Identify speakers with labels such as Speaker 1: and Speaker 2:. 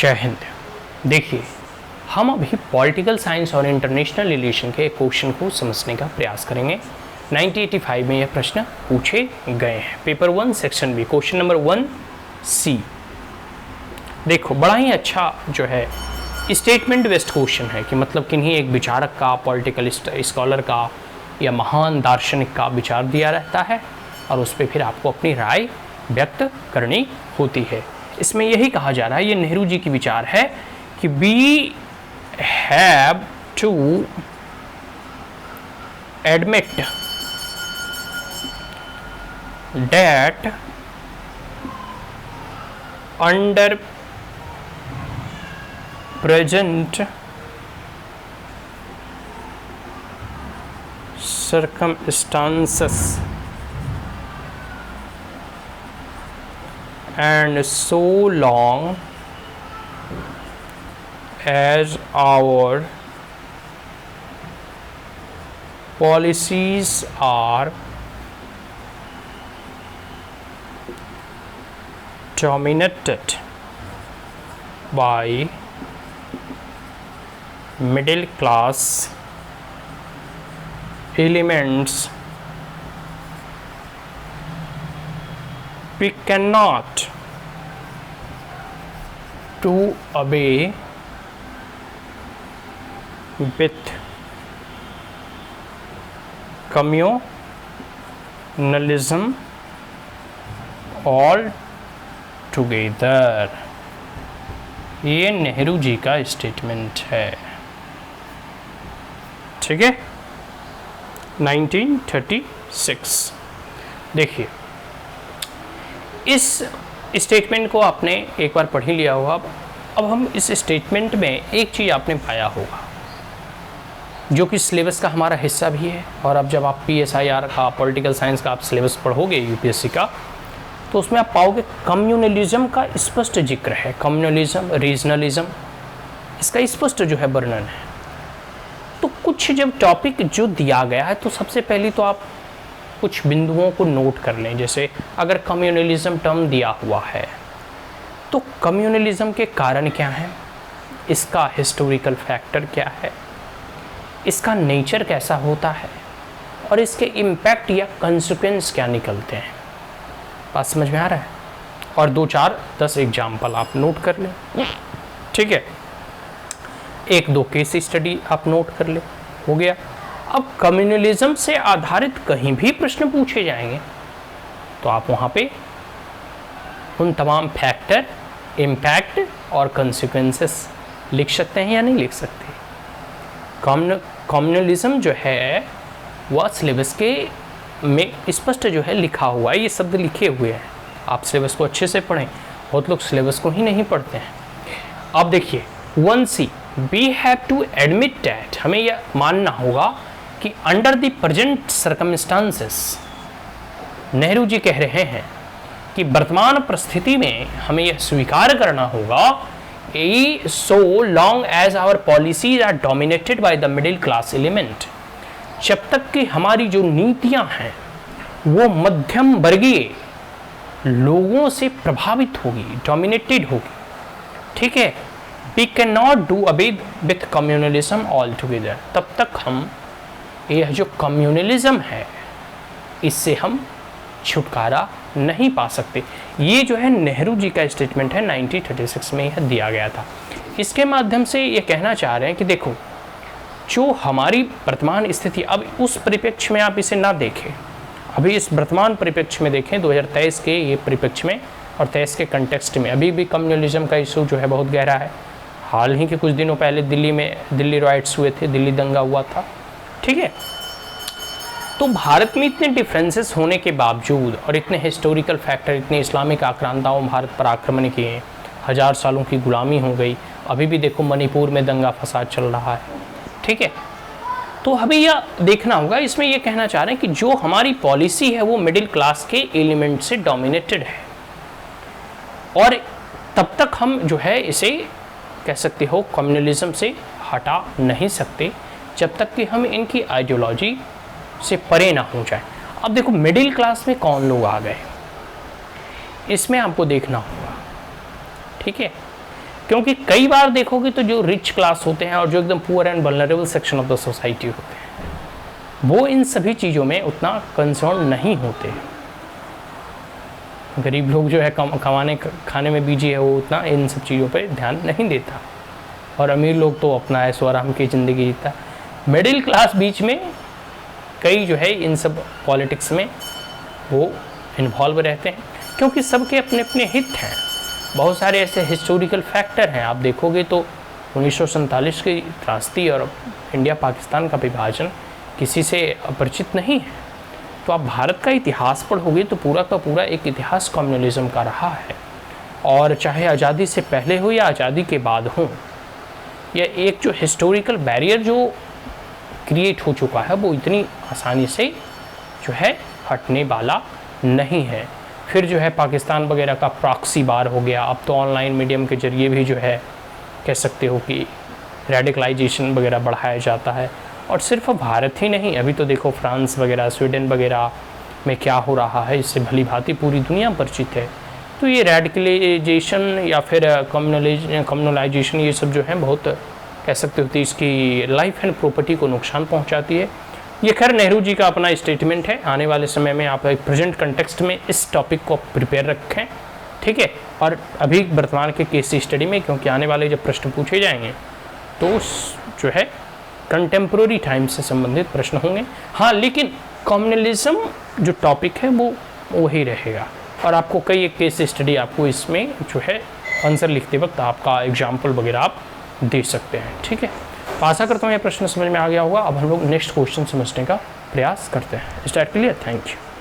Speaker 1: जय हिंद। देखिए, हम अभी पॉलिटिकल साइंस और इंटरनेशनल रिलेशन के क्वेश्चन को समझने का प्रयास करेंगे। 1985 में यह प्रश्न पूछे गए हैं। Paper 1 section B, question number 1C। देखो, बड़ा ही अच्छा जो है स्टेटमेंट बेस्ड क्वेश्चन है कि मतलब किन्हीं एक विचारक का, पॉलिटिकल स्कॉलर का या महान दार्शनिक का विचार दिया रहता है और उस पर फिर आपको अपनी राय व्यक्त करनी होती है। इसमें यही कहा जा रहा है, ये नेहरू जी की विचार है कि we have to admit that under present circumstances and so long as our policies are dominated by middle class elements, we cannot do away with communalism altogether। ये नेहरू जी का स्टेटमेंट है, ठीक है। 1936। देखिए, इस स्टेटमेंट को आपने एक बार पढ़ ही लिया होगा। अब हम इस स्टेटमेंट में एक चीज़ आपने पाया होगा जो कि सिलेबस का हमारा हिस्सा भी है। और अब जब आप PSIR का, पॉलिटिकल साइंस का आप सिलेबस पढ़ोगे UPSC का, तो उसमें आप पाओगे कम्युनलिज्म का स्पष्ट जिक्र है। कम्युनलिज्म, रीजनलिज्म, इसका स्पष्ट जो है वर्णन है। तो कुछ जब टॉपिक जो दिया गया है तो सबसे पहले तो आप कुछ बिंदुओं को नोट कर लें। जैसे अगर कम्युनलिज्म टर्म दिया हुआ है तो कम्युनलिज्म के कारण क्या है, इसका हिस्टोरिकल फैक्टर क्या है, इसका नेचर कैसा होता है और इसके इम्पैक्ट या कंसिक्वेंस क्या निकलते हैं। बात समझ में आ रहा है? और 2-4-10 एग्जाम्पल आप नोट कर लें, ठीक है। 1-2 केस स्टडी आप नोट कर ले, हो गया। अब कम्युनलिज्म से आधारित कहीं भी प्रश्न पूछे जाएंगे तो आप वहाँ पे उन तमाम फैक्टर, इम्पैक्ट और कंसिक्वेंसेस लिख सकते हैं या नहीं लिख सकते। कम्युनलिज्म जो है वह सिलेबस के में स्पष्ट जो है लिखा हुआ है, ये शब्द लिखे हुए हैं। आप सिलेबस को अच्छे से पढ़ें, बहुत लोग सिलेबस को ही नहीं पढ़ते हैं। अब देखिए 1C, we have to admit that, हमें यह मानना होगा कि under the present circumstances, Nehru ji कह रहे हैं कि वर्तमान परिस्थिति में हमें यह स्वीकार करना होगा कि so long as our policies are dominated by the middle class element, जब तक कि हमारी जो नीतियां हैं वो मध्यम वर्गीय लोगों से प्रभावित होगी, डोमिनेटेड होगी, ठीक है। We cannot do away with communalism altogether, तब तक हम यह जो कम्युनलिज्म है इससे हम छुटकारा नहीं पा सकते। ये जो है नेहरू जी का स्टेटमेंट है, 1936 में यह दिया गया था। इसके माध्यम से ये कहना चाह रहे हैं कि देखो, जो हमारी वर्तमान स्थिति, अब उस परिप्रेक्ष्य में आप इसे ना देखें, अभी इस वर्तमान परिप्रेक्ष्य में देखें 2023 के ये परिप्रेक्ष्य में और 23 के कंटेक्स्ट में अभी भी कम्युनलिज्म का इशू जो है बहुत गहरा है। हाल ही के कुछ दिनों पहले दिल्ली राइट्स हुए थे, दिल्ली दंगा हुआ था, ठीक है। तो भारत में इतने डिफरेंसेस होने के बावजूद और इतने हिस्टोरिकल फैक्टर, इतने इस्लामिक आक्रांताओं भारत पर आक्रमण किए, 1000 सालों की गुलामी हो गई, अभी भी देखो मणिपुर में दंगा फसाद चल रहा है, ठीक है। तो हमें यह देखना होगा, इसमें यह कहना चाह रहे हैं कि जो हमारी पॉलिसी है वो मिडिल क्लास के एलिमेंट से डोमिनेटेड है और तब तक हम जो है इसे कह सकते हो कम्युनलिज्म से हटा नहीं सकते जब तक कि हम इनकी आइडियोलॉजी से परे ना हो जाए। अब देखो मिडिल क्लास में कौन लोग आ गए, इसमें आपको देखना होगा, ठीक है। क्योंकि कई बार देखोगे तो जो रिच क्लास होते हैं और जो एकदम poor and vulnerable section of the society होते हैं वो इन सभी चीज़ों में उतना कंसर्न नहीं होते। गरीब लोग जो है कमाने खाने में बिजी है, वो उतना इन सब चीज़ों पर ध्यान नहीं देता, और अमीर लोग तो अपना ऐशो आराम की ज़िंदगी जीता। मिडिल क्लास बीच में कई जो है इन सब पॉलिटिक्स में वो इन्वॉल्व रहते हैं, क्योंकि सबके अपने अपने हित हैं। बहुत सारे ऐसे हिस्टोरिकल फैक्टर हैं, आप देखोगे तो 1947 की त्रासदी और इंडिया पाकिस्तान का विभाजन किसी से अपरिचित नहीं है। तो आप भारत का इतिहास पढ़ोगे तो पूरा का पूरा एक इतिहास कम्युनलिज्म का रहा है, और चाहे आज़ादी से पहले हो या आज़ादी के बाद हो, यह एक जो हिस्टोरिकल बैरियर जो क्रिएट हो चुका है वो इतनी आसानी से जो है हटने वाला नहीं है। फिर जो है पाकिस्तान वगैरह का प्रॉक्सी वार हो गया, अब तो ऑनलाइन मीडियम के ज़रिए भी जो है कह सकते हो कि रेडिकलाइजेशन वगैरह बढ़ाया जाता है। और सिर्फ भारत ही नहीं, अभी तो देखो फ्रांस वगैरह, स्वीडन वगैरह में क्या हो रहा है, इससे भली भांति पूरी दुनिया परिचित है। तो ये रेडिकलाइजेशन या फिर कम्युनलाइजेशन ये सब जो है बहुत कह सकते हो कि इसकी लाइफ एंड प्रॉपर्टी को नुकसान पहुंचाती है। ये खैर नेहरू जी का अपना स्टेटमेंट है। आने वाले समय में आप एक प्रेजेंट कंटेक्स्ट में इस टॉपिक को प्रिपेयर रखें, ठीक है। और अभी वर्तमान के केस स्टडी में, क्योंकि आने वाले जब प्रश्न पूछे जाएंगे तो जो है कंटेम्प्रोरी टाइम से संबंधित प्रश्न होंगे। हाँ, लेकिन कम्युनलिज्म जो टॉपिक है वो वही रहेगा, और आपको कई एक केस स्टडी आपको इसमें जो है आंसर लिखते वक्त आपका एग्जाम्पल वगैरह आप दे सकते हैं, ठीक है। तो आशा करता हूँ यह प्रश्न समझ में आ गया होगा। अब हम लोग नेक्स्ट क्वेश्चन समझने का प्रयास करते हैं। स्टार्ट के लिए थैंक यू।